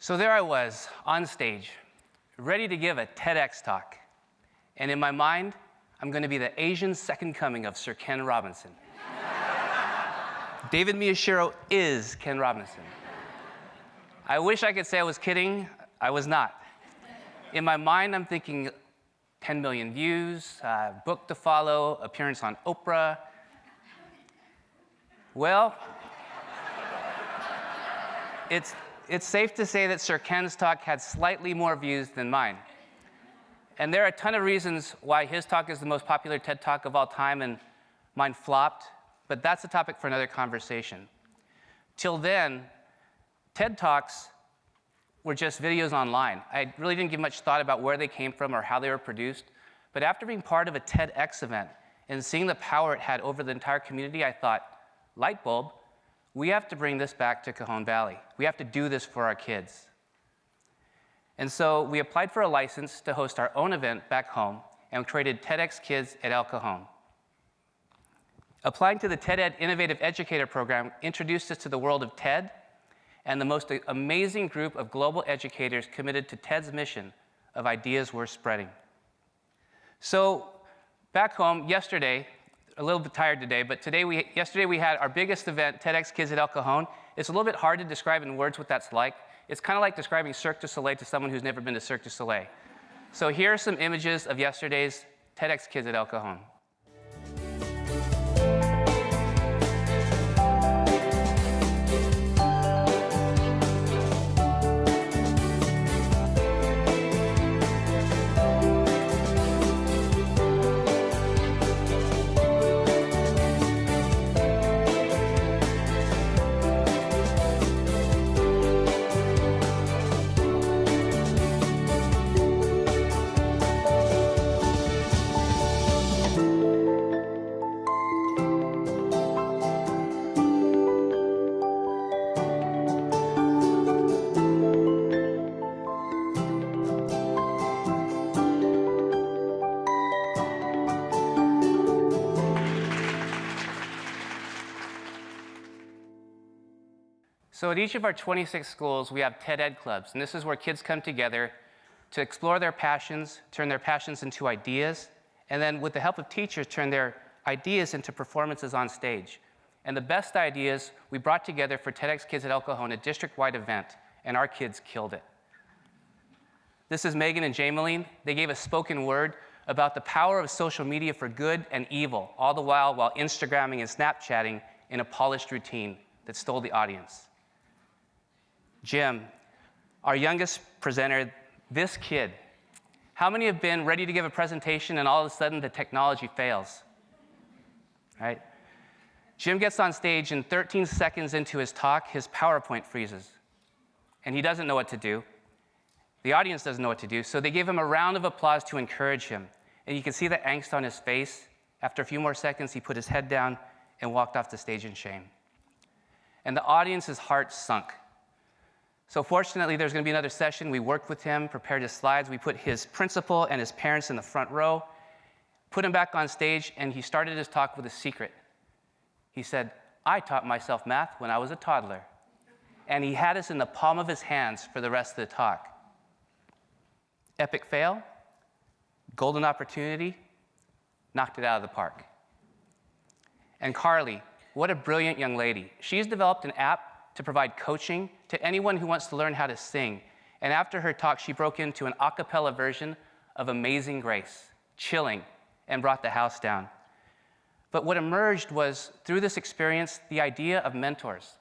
So there I was, on stage, ready to give a TEDx talk. And in my mind, I'm going to be the Asian second coming of Sir Ken Robinson. David Miyashiro is Ken Robinson. I wish I could say I was kidding. I was not. In my mind, I'm thinking 10 million views, book to follow, appearance on Oprah. Well, it's safe to say that Sir Ken's talk had slightly more views than mine. And there are a ton of reasons why his talk is the most popular TED Talk of all time and mine flopped, but that's a topic for another conversation. Till then, TED Talks were just videos online. I really didn't give much thought about where they came from or how they were produced, but after being part of a TEDx event and seeing the power it had over the entire community, I thought, light bulb, we have to bring this back to Cajon Valley. We have to do this for our kids. And so we applied for a license to host our own event back home and created TEDx Kids at El Cajon. Applying to the TED Innovative Educator Program introduced us to the world of TED and the most amazing group of global educators committed to TED's mission of ideas worth spreading. So back home yesterday, a little bit tired today, but yesterday we had our biggest event, TEDx Kids at El Cajon. It's a little bit hard to describe in words what that's like. It's kind of like describing Cirque du Soleil to someone who's never been to Cirque du Soleil. So here are some images of yesterday's TEDx Kids at El Cajon. So at each of our 26 schools, we have TED Ed clubs, and this is where kids come together to explore their passions, turn their passions into ideas, and then with the help of teachers, turn their ideas into performances on stage. And the best ideas we brought together for TEDx Kids at El Cajon, a district-wide event, and our kids killed it. This is Megan and Jameline. They gave a spoken word about the power of social media for good and evil, all the while Instagramming and Snapchatting in a polished routine that stole the audience. Jim, our youngest presenter, this kid. How many have been ready to give a presentation and all of a sudden the technology fails? Right? Jim gets on stage and 13 seconds into his talk, his PowerPoint freezes. And he doesn't know what to do. The audience doesn't know what to do, so they give him a round of applause to encourage him. And you can see the angst on his face. After a few more seconds, he put his head down and walked off the stage in shame. And the audience's heart sunk. So fortunately, there's going to be another session. We worked with him, prepared his slides. We put his principal and his parents in the front row, put him back on stage, and he started his talk with a secret. He said, I taught myself math when I was a toddler. And he had us in the palm of his hands for the rest of the talk. Epic fail, golden opportunity, knocked it out of the park. And Carly, what a brilliant young lady. She's developed an app to provide coaching to anyone who wants to learn how to sing. And after her talk, she broke into an a cappella version of Amazing Grace, chilling, and brought the house down. But what emerged was, through this experience, the idea of mentors.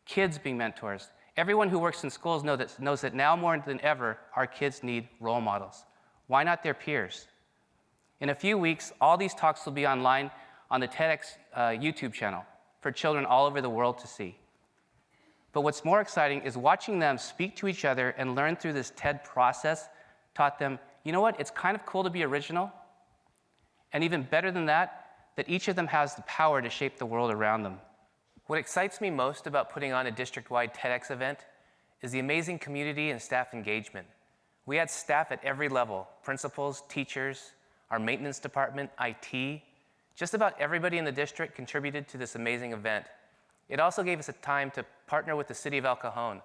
Kids being mentors. Everyone who works in schools knows that now more than ever, our kids need role models. Why not their peers? In a few weeks, all these talks will be online on the TEDx YouTube channel for children all over the world to see. But what's more exciting is watching them speak to each other and learn through this TED process taught them, you know what, it's kind of cool to be original. And even better than that each of them has the power to shape the world around them. What excites me most about putting on a district-wide TEDx event is the amazing community and staff engagement. We had staff at every level, principals, teachers, our maintenance department, IT. Just about everybody in the district contributed to this amazing event. It also gave us a time to partner with the city of El Cajon,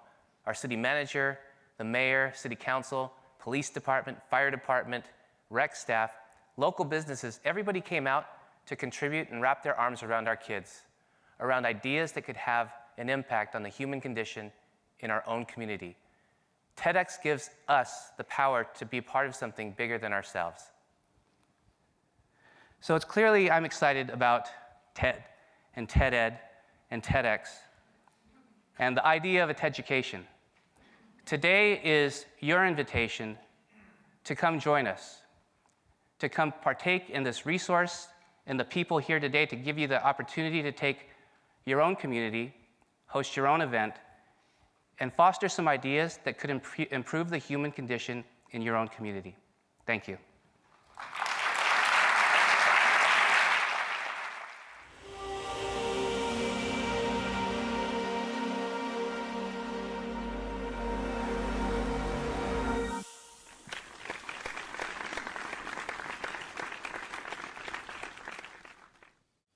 our city manager, the mayor, city council, police department, fire department, rec staff, local businesses, everybody came out to contribute and wrap their arms around our kids, around ideas that could have an impact on the human condition in our own community. TEDx gives us the power to be part of something bigger than ourselves. So it's clearly I'm excited about TED and TED-Ed and TEDx and the idea of a TEDucation. Today is your invitation to come join us, to come partake in this resource and the people here today to give you the opportunity to take your own community, host your own event, and foster some ideas that could improve the human condition in your own community. Thank you.